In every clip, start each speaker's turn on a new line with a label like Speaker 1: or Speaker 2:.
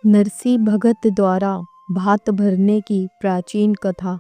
Speaker 1: नरसी भगत द्वारा भात भरने की प्राचीन कथा।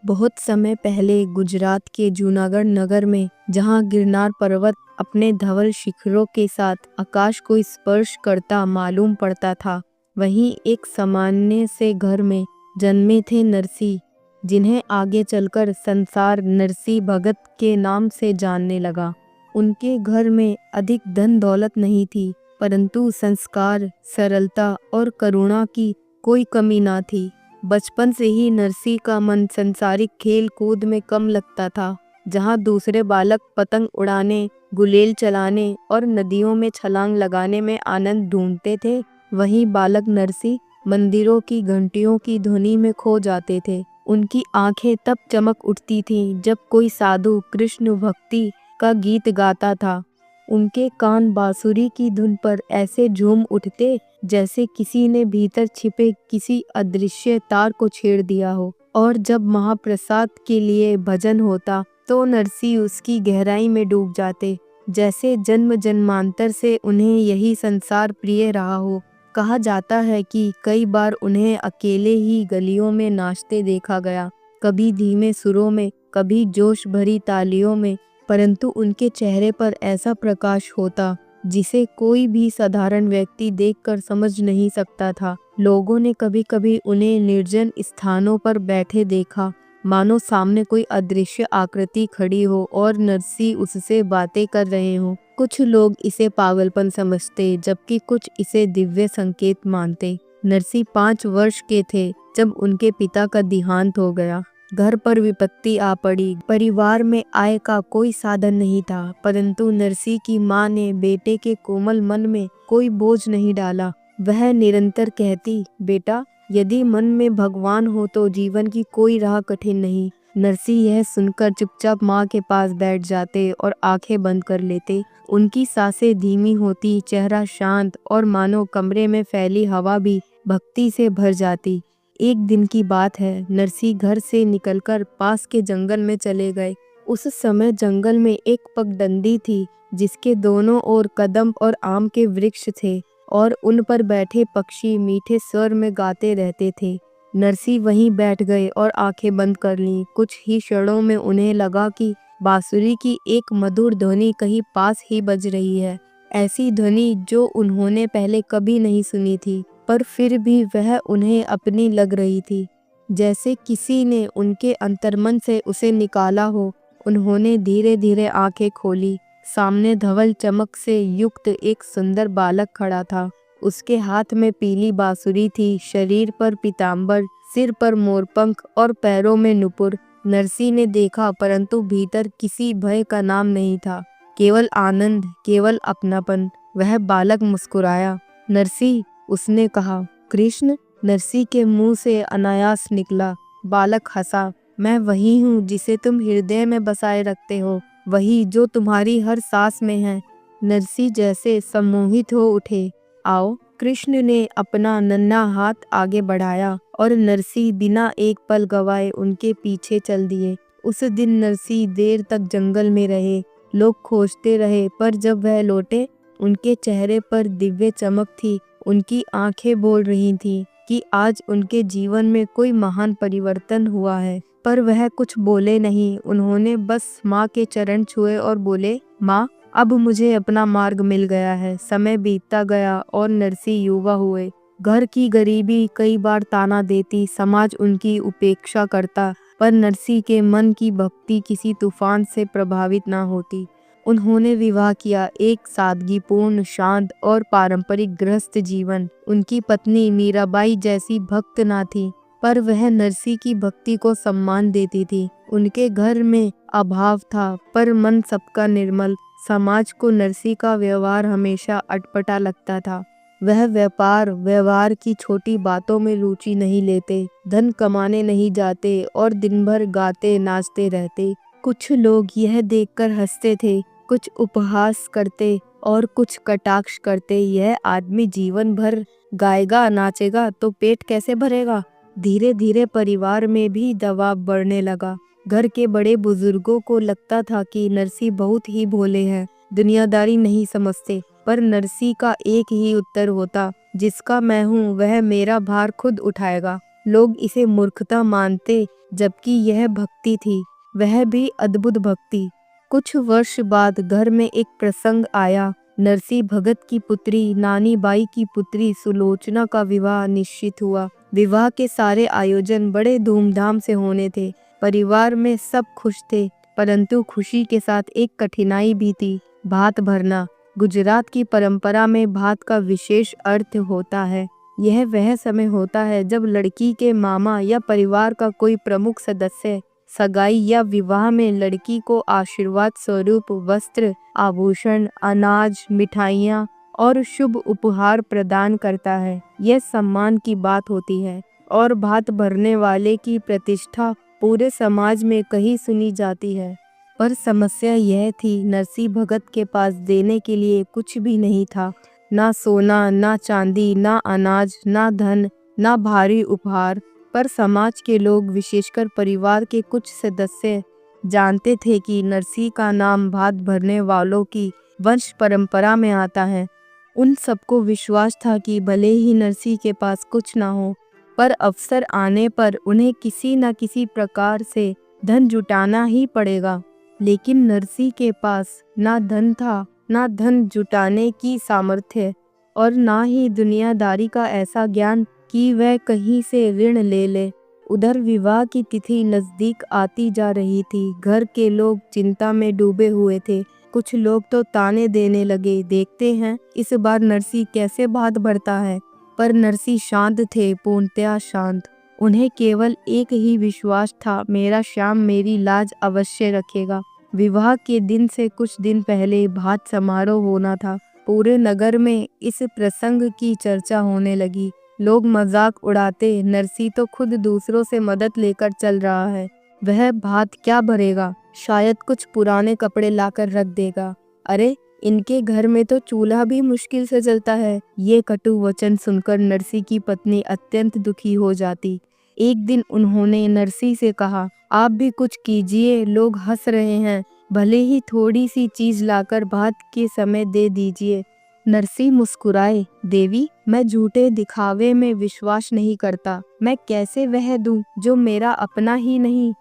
Speaker 1: बहुत समय पहले गुजरात के जूनागढ़ नगर में, जहां गिरनार पर्वत अपने धवल शिखरों के साथ आकाश को स्पर्श करता मालूम पड़ता था, वहीं एक सामान्य से घर में जन्मे थे नरसी, जिन्हें आगे चलकर संसार नरसी भगत के नाम से जानने लगा। उनके घर में अधिक धन दौलत नहीं थी, परंतु संस्कार, सरलता और करुणा की कोई कमी ना थी। बचपन से ही नरसी का मन संसारिक खेल कूद में कम लगता था। जहां दूसरे बालक पतंग उड़ाने, गुलेल चलाने और नदियों में छलांग लगाने में आनंद ढूंढते थे, वहीं बालक नरसी मंदिरों की घंटियों की ध्वनि में खो जाते थे। उनकी आंखें तब चमक उठती थीं जब कोई साधु कृष्ण भक्ति का गीत गाता था। उनके कान बांसुरी की धुन पर ऐसे झूम उठते जैसे किसी ने भीतर छिपे किसी अदृश्य तार को छेड़ दिया हो। और जब महाप्रसाद के लिए भजन होता तो नरसी उसकी गहराई में डूब जाते, जैसे जन्म जन्मांतर से उन्हें यही संसार प्रिय रहा हो। कहा जाता है कि कई बार उन्हें अकेले ही गलियों में नाचते देखा गया, कभी धीमे सुरों में, कभी जोश भरी तालियों में, परंतु उनके चेहरे पर ऐसा प्रकाश होता जिसे कोई भी साधारण व्यक्ति देखकर समझ नहीं सकता था। लोगों ने कभी कभी उन्हें निर्जन स्थानों पर बैठे देखा, मानो सामने कोई अदृश्य आकृति खड़ी हो और नरसी उससे बातें कर रहे हों। कुछ लोग इसे पागलपन समझते, जबकि कुछ इसे दिव्य संकेत मानते। नरसी 5 वर्ष के थे जब उनके पिता का देहांत हो गया। घर पर विपत्ति आ पड़ी। परिवार में आय का कोई साधन नहीं था, परंतु नरसी की माँ ने बेटे के कोमल मन में कोई बोझ नहीं डाला। वह निरंतर कहती, बेटा, यदि मन में भगवान हो तो जीवन की कोई राह कठिन नहीं। नरसी यह सुनकर चुपचाप माँ के पास बैठ जाते और आंखें बंद कर लेते। उनकी सांसें धीमी होती, चेहरा शांत और मानो कमरे में फैली हवा भी भक्ति से भर जाती। एक दिन की बात है, नरसी घर से निकलकर पास के जंगल में चले गए। उस समय जंगल में एक पगडंडी थी, जिसके दोनों ओर कदम और आम के वृक्ष थे और उन पर बैठे पक्षी मीठे स्वर में गाते रहते थे। नरसी वहीं बैठ गए और आंखें बंद कर लीं। कुछ ही क्षणों में उन्हें लगा कि बांसुरी की एक मधुर ध्वनि कहीं पास ही बज रही है, ऐसी ध्वनि जो उन्होंने पहले कभी नहीं सुनी थी, पर फिर भी वह उन्हें अपनी लग रही थी, जैसे किसी ने उनके अंतर्मन से उसे निकाला हो। उन्होंने धीरे धीरे आंखें खोली। सामने धवल चमक से युक्त एक सुंदर बालक खड़ा था। उसके हाथ में पीली बांसुरी थी, शरीर पर पीतांबर, सिर पर मोरपंख और पैरों में नुपुर। नरसी ने देखा, परंतु भीतर किसी भय का नाम नहीं था, केवल आनंद, केवल अपनापन। वह बालक मुस्कुराया। नरसी, उसने कहा। कृष्ण, नरसी के मुंह से अनायास निकला। बालक हंसा। मैं वही हूँ जिसे तुम हृदय में बसाए रखते हो, वही जो तुम्हारी हर सांस में है। नरसी जैसे सम्मोहित हो उठे। आओ। कृष्ण ने अपना नन्हा हाथ आगे बढ़ाया और नरसी बिना एक पल गवाए उनके पीछे चल दिए। उस दिन नरसी देर तक जंगल में रहे। लोग खोजते रहे, पर जब वह लौटे, उनके चेहरे पर दिव्य चमक थी। उनकी आंखें बोल रही थीं कि आज उनके जीवन में कोई महान परिवर्तन हुआ है, पर वह कुछ बोले नहीं। उन्होंने बस माँ के चरण छुए और बोले, माँ, अब मुझे अपना मार्ग मिल गया है। समय बीतता गया और नरसी युवा हुए। घर की गरीबी कई बार ताना देती, समाज उनकी उपेक्षा करता, पर नरसी के मन की भक्ति किसी तूफान से प्रभावित ना होती। उन्होंने विवाह किया, एक सादगीपूर्ण, शांत और पारंपरिक गृहस्थ जीवन। उनकी पत्नी मीराबाई जैसी भक्त ना थी, पर वह नरसी की भक्ति को सम्मान देती थी। उनके घर में अभाव था, पर मन सबका निर्मल। समाज को नरसी का व्यवहार हमेशा अटपटा लगता था। वह व्यापार व्यवहार की छोटी बातों में रुचि नहीं लेते, धन कमाने नहीं जाते और दिन भर गाते नाचते रहते। कुछ लोग यह देखकर हंसते थे, कुछ उपहास करते और कुछ कटाक्ष करते। यह आदमी जीवन भर गाएगा नाचेगा तो पेट कैसे भरेगा। धीरे धीरे परिवार में भी दबाव बढ़ने लगा। घर के बड़े बुजुर्गों को लगता था कि नरसी बहुत ही भोले हैं, दुनियादारी नहीं समझते, पर नरसी का एक ही उत्तर होता, जिसका मैं हूँ वह मेरा भार खुद उठाएगा। लोग इसे मूर्खता मानते, जबकि यह भक्ति थी, वह भी अद्भुत भक्ति। कुछ वर्ष बाद घर में एक प्रसंग आया। नरसी भगत की पुत्री नानी बाई की पुत्री सुलोचना का विवाह निश्चित हुआ। विवाह के सारे आयोजन बड़े धूमधाम से होने थे। परिवार में सब खुश थे, परंतु खुशी के साथ एक कठिनाई भी थी, भात भरना। गुजरात की परंपरा में भात का विशेष अर्थ होता है। यह वह समय होता है जब लड़की के मामा या परिवार का कोई प्रमुख सदस्य सगाई या विवाह में लड़की को आशीर्वाद स्वरूप वस्त्र, आभूषण, अनाज, मिठाइयाँ और शुभ उपहार प्रदान करता है। यह सम्मान की बात होती है और भात भरने वाले की प्रतिष्ठा पूरे समाज में कहीं सुनी जाती है। पर समस्या यह थी, नरसी भगत के पास देने के लिए कुछ भी नहीं था। ना सोना, ना चांदी, ना अनाज, ना धन, ना भारी उपहार। पर समाज के लोग, विशेषकर परिवार के कुछ सदस्य, जानते थे कि नरसी का नाम भात भरने वालों की वंश परंपरा में आता है। उन सबको विश्वास था कि भले ही नरसी के पास कुछ ना हो, पर अवसर आने पर उन्हें किसी न किसी प्रकार से धन जुटाना ही पड़ेगा। लेकिन नरसी के पास ना धन था, ना धन जुटाने की सामर्थ्य, और ना ही दुनियादारी का ऐसा ज्ञान कि वह कहीं से ऋण ले ले। उधर विवाह की तिथि नजदीक आती जा रही थी। घर के लोग चिंता में डूबे हुए थे। कुछ लोग तो ताने देने लगे, देखते हैं इस बार नरसी कैसे भात भरता है। पर नरसी शांत थे, पूर्णतया शांत। उन्हें केवल एक ही विश्वास था, मेरा श्याम मेरी लाज अवश्य रखेगा। विवाह के दिन से कुछ दिन पहले भात समारोह होना था। पूरे नगर में इस प्रसंग की चर्चा होने लगी। लोग मजाक उड़ाते, नरसी तो खुद दूसरों से मदद लेकर चल रहा है, वह भात क्या भरेगा, शायद कुछ पुराने कपड़े लाकर रख देगा। अरे, इनके घर में तो चूल्हा भी मुश्किल से जलता है। ये कटु वचन सुनकर नरसी की पत्नी अत्यंत दुखी हो जाती। एक दिन उन्होंने नरसी से कहा, आप भी कुछ कीजिए, लोग हंस रहे हैं, भले ही थोड़ी सी चीज लाकर भात के समय दे दीजिए। नरसी मुस्कुराए, देवी, मैं झूठे दिखावे में विश्वास नहीं करता। मैं कैसे वह दूं जो मेरा अपना ही नहीं,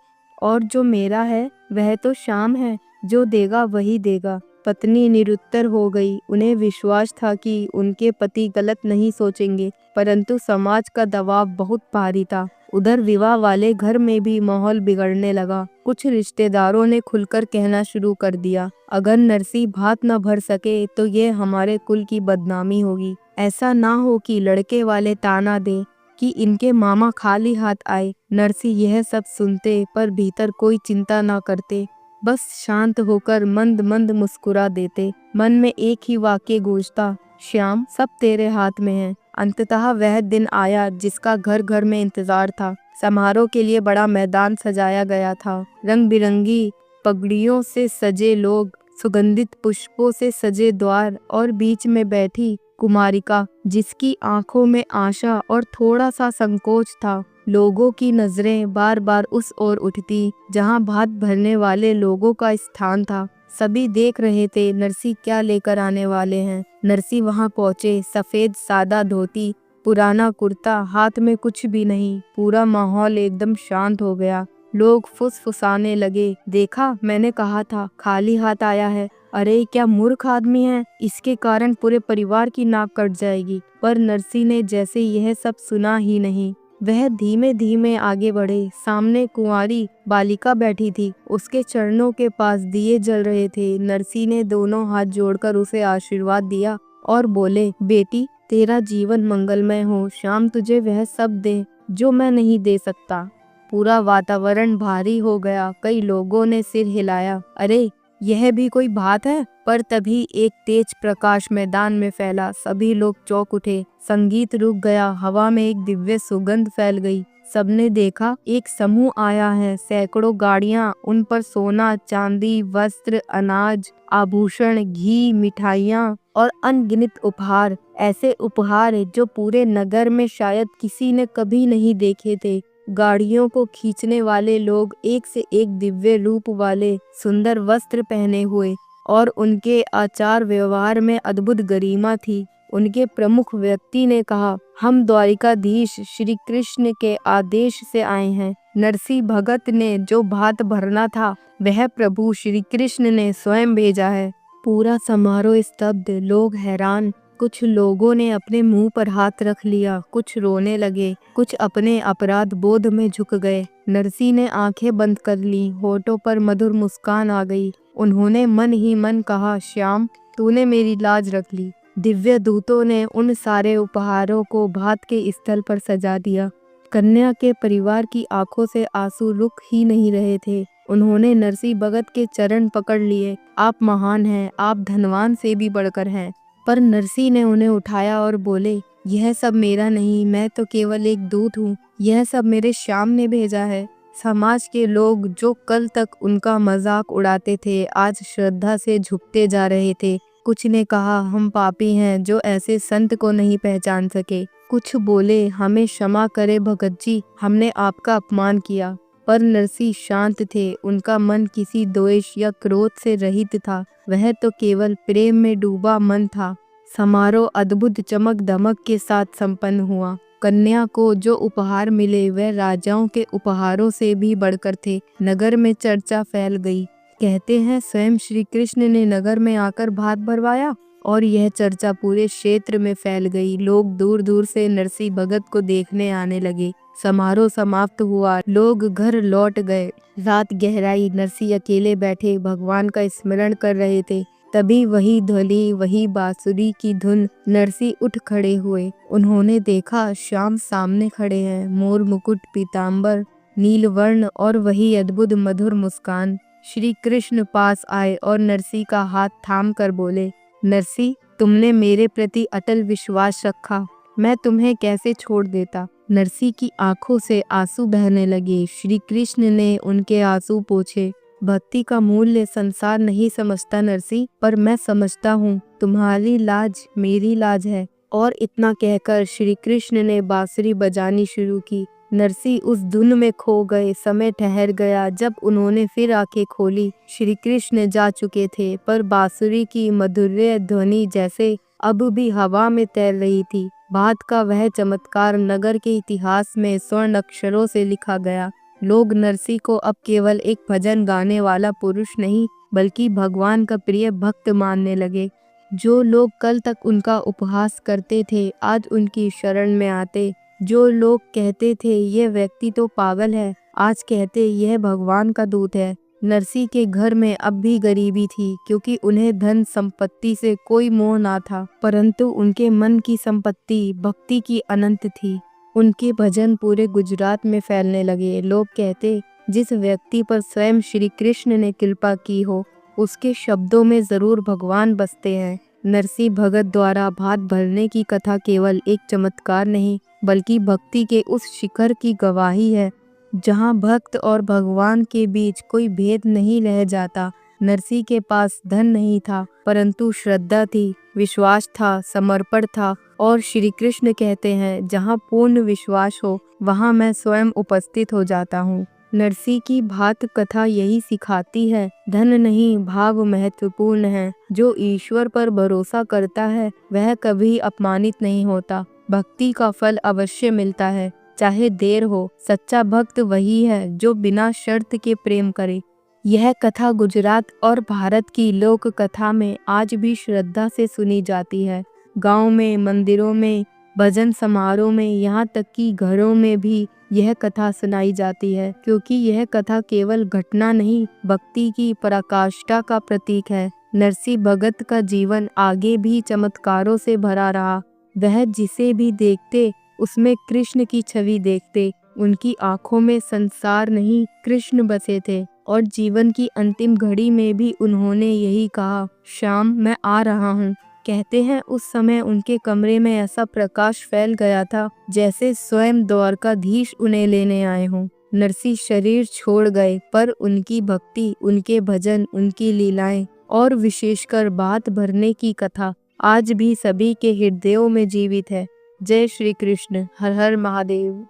Speaker 1: और जो मेरा है वह तो श्याम है, जो देगा वही देगा। पत्नी निरुत्तर हो गई। उन्हें विश्वास था कि उनके पति गलत नहीं सोचेंगे, परंतु समाज का दबाव बहुत भारी था। उधर विवाह वाले घर में भी माहौल बिगड़ने लगा। कुछ रिश्तेदारों ने खुलकर कहना शुरू कर दिया, अगर नरसी भात न भर सके तो ये हमारे कुल की बदनामी होगी। ऐसा ना हो कि लड़के वाले ताना दे कि इनके मामा खाली हाथ आए। नरसी यह सब सुनते, पर भीतर कोई चिंता ना करते, बस शांत होकर मंद मंद मुस्कुरा देते। मन में एक ही वाक्य गूंजता, श्याम, सब तेरे हाथ में है। अंततः वह दिन आया जिसका घर घर में इंतजार था। समारोह के लिए बड़ा मैदान सजाया गया था। रंग बिरंगी पगड़ियों से सजे लोग, सुगंधित पुष्पों से सजे द्वार, और बीच में बैठी कुमारिका, जिसकी आंखों में आशा और थोड़ा सा संकोच था। लोगों की नजरें बार बार उस ओर उठती जहां भात भरने वाले लोगों का स्थान था। सभी देख रहे थे नरसी क्या लेकर आने वाले हैं। नरसी वहां पहुंचे, सफेद सादा धोती, पुराना कुर्ता, हाथ में कुछ भी नहीं। पूरा माहौल एकदम शांत हो गया। लोग फुसफुसाने लगे, देखा, मैंने कहा था, खाली हाथ आया है। अरे, क्या मूर्ख आदमी है, इसके कारण पूरे परिवार की नाक कट जाएगी। पर नरसी ने जैसे यह सब सुना ही नहीं। वह धीमे धीमे आगे बढ़े। सामने कुंवारी बालिका बैठी थी, उसके चरणों के पास दिए जल रहे थे। नरसी ने दोनों हाथ जोड़कर उसे आशीर्वाद दिया और बोले, बेटी, तेरा जीवन मंगलमय हो। श्याम तुझे वह सब दे जो मैं नहीं दे सकता। पूरा वातावरण भारी हो गया। कई लोगों ने सिर हिलाया, अरे, यह भी कोई बात है। पर तभी एक तेज प्रकाश मैदान में फैला। सभी लोग चौंक उठे। संगीत रुक गया। हवा में एक दिव्य सुगंध फैल गई। सबने देखा, एक समूह आया है। सैकड़ों गाड़ियां, उन पर सोना, चांदी, वस्त्र, अनाज, आभूषण, घी, मिठाइयां और अनगिनत उपहार। ऐसे उपहार जो पूरे नगर में शायद किसी ने कभी नहीं देखे थे। गाड़ियों को खींचने वाले लोग एक से एक दिव्य रूप वाले, सुंदर वस्त्र पहने हुए और उनके आचार व्यवहार में अद्भुत गरिमा थी। उनके प्रमुख व्यक्ति ने कहा, हम द्वारिकाधीश श्री कृष्ण के आदेश से आए हैं। नरसिंह भगत ने जो भात भरना था वह प्रभु श्री कृष्ण ने स्वयं भेजा है। पूरा समारोह स्तब्ध, लोग हैरान। कुछ लोगों ने अपने मुंह पर हाथ रख लिया, कुछ रोने लगे, कुछ अपने अपराध बोध में झुक गए। नरसिंह ने आंखें बंद कर ली, होठों पर मधुर मुस्कान आ गई। उन्होंने मन ही मन कहा, श्याम, तूने मेरी लाज रख ली। दिव्य दूतों ने उन सारे उपहारों को भात के स्थल पर सजा दिया। कन्या के परिवार की आंखों से आंसू रुक ही नहीं रहे थे। उन्होंने नरसिंह भगत के चरण पकड़ लिए। आप महान हैं, आप धनवान से भी बढ़कर हैं। पर नरसिंह ने उन्हें उठाया और बोले, यह सब मेरा नहीं, मैं तो केवल एक दूत हूँ। यह सब मेरे श्याम ने भेजा है। समाज के लोग जो कल तक उनका मजाक उड़ाते थे, आज श्रद्धा से झुकते जा रहे थे। कुछ ने कहा, हम पापी हैं जो ऐसे संत को नहीं पहचान सके। कुछ बोले, हमें क्षमा करे भगत जी, हमने आपका अपमान किया। पर नरसिंह शांत थे। उनका मन किसी द्वेष या क्रोध से रहित था। वह तो केवल प्रेम में डूबा मन था। समारोह अद्भुत चमक धमक के साथ संपन्न हुआ। कन्या को जो उपहार मिले वह राजाओं के उपहारों से भी बढ़कर थे। नगर में चर्चा फैल गई। कहते हैं स्वयं श्री कृष्ण ने नगर में आकर भात भरवाया, और यह चर्चा पूरे क्षेत्र में फैल गई। लोग दूर दूर से नरसिंह भगत को देखने आने लगे। समारोह समाप्त हुआ, लोग घर लौट गए। रात गहराई, नरसिंह अकेले बैठे भगवान का स्मरण कर रहे थे। तभी वही ध्वनि, वही बांसुरी की धुन। नरसिंह उठ खड़े हुए। उन्होंने देखा, श्याम सामने खड़े हैं, मोर मुकुट, पीतांबर, नीलवर्ण और वही अद्भुत मधुर मुस्कान। श्री कृष्ण पास आए और नरसिंह का हाथ थाम कर बोले, नरसिंह, तुमने मेरे प्रति अटल विश्वास रखा, मैं तुम्हें कैसे छोड़ देता। नरसिंह की आंखों से आंसू बहने लगे। श्री कृष्ण ने उनके आंसू पोंछे। भक्ति का मूल्य संसार नहीं समझता नरसिंह, पर मैं समझता हूँ। तुम्हारी लाज मेरी लाज है। और इतना कहकर श्री कृष्ण ने बांसुरी बजानी शुरू की। नरसिंह उस धुन में खो गए। समय ठहर गया। जब उन्होंने फिर आंखें खोली, श्री कृष्ण जा चुके थे, पर बांसुरी की मधुर ध्वनि जैसे अब भी हवा में तैर रही थी। भात का वह चमत्कार नगर के इतिहास में स्वर्ण अक्षरों से लिखा गया। लोग नरसिंह को अब केवल एक भजन गाने वाला पुरुष नहीं, बल्कि भगवान का प्रिय भक्त मानने लगे। जो लोग कल तक उनका उपहास करते थे, आज उनकी शरण में आते। जो लोग कहते थे यह व्यक्ति तो पागल है, आज कहते यह भगवान का दूत है। नरसिंह के घर में अब भी गरीबी थी, क्योंकि उन्हें धन संपत्ति से कोई मोह ना था, परंतु उनके मन की संपत्ति भक्ति की अनंत थी। उनके भजन पूरे गुजरात में फैलने लगे। लोग कहते, जिस व्यक्ति पर स्वयं श्री कृष्ण ने कृपा की हो, उसके शब्दों में जरूर भगवान बसते हैं। नरसिंह भगत द्वारा भात भरने की कथा केवल एक चमत्कार नहीं, बल्कि भक्ति के उस शिखर की गवाही है, जहाँ भक्त और भगवान के बीच कोई भेद नहीं रह जाता। नरसिंह के पास धन नहीं था, परंतु श्रद्धा थी, विश्वास था, समर्पण था। और श्री कृष्ण कहते हैं, जहाँ पूर्ण विश्वास हो, वहाँ मैं स्वयं उपस्थित हो जाता हूँ। नरसिंह की भात कथा यही सिखाती है, धन नहीं, भाव महत्वपूर्ण है। जो ईश्वर पर भरोसा करता है, वह कभी अपमानित नहीं होता। भक्ति का फल अवश्य मिलता है, चाहे देर हो। सच्चा भक्त वही है जो बिना शर्त के प्रेम करे। यह कथा गुजरात और भारत की लोक कथा में आज भी श्रद्धा से सुनी जाती है। गांव में, मंदिरों में, भजन समारोह में, यहाँ तक कि घरों में भी यह कथा सुनाई जाती है, क्योंकि यह कथा केवल घटना नहीं, भक्ति की पराकाष्ठा का प्रतीक है। नरसिंह भगत का जीवन आगे भी चमत्कारों से भरा रहा। वह जिसे भी देखते उसमें कृष्ण की छवि देखते। उनकी आंखों में संसार नहीं, कृष्ण बसे थे। और जीवन की अंतिम घड़ी में भी उन्होंने यही कहा, श्याम, मैं आ रहा हूँ। कहते हैं उस समय उनके कमरे में ऐसा प्रकाश फैल गया था, जैसे स्वयं द्वारकाधीश उन्हें लेने आए हों। नरसिंह शरीर छोड़ गए, पर उनकी भक्ति, उनके भजन, उनकी लीलाएं और विशेषकर भात भरने की कथा आज भी सभी के हृदयों में जीवित है। जय श्री कृष्ण। हर हर महादेव।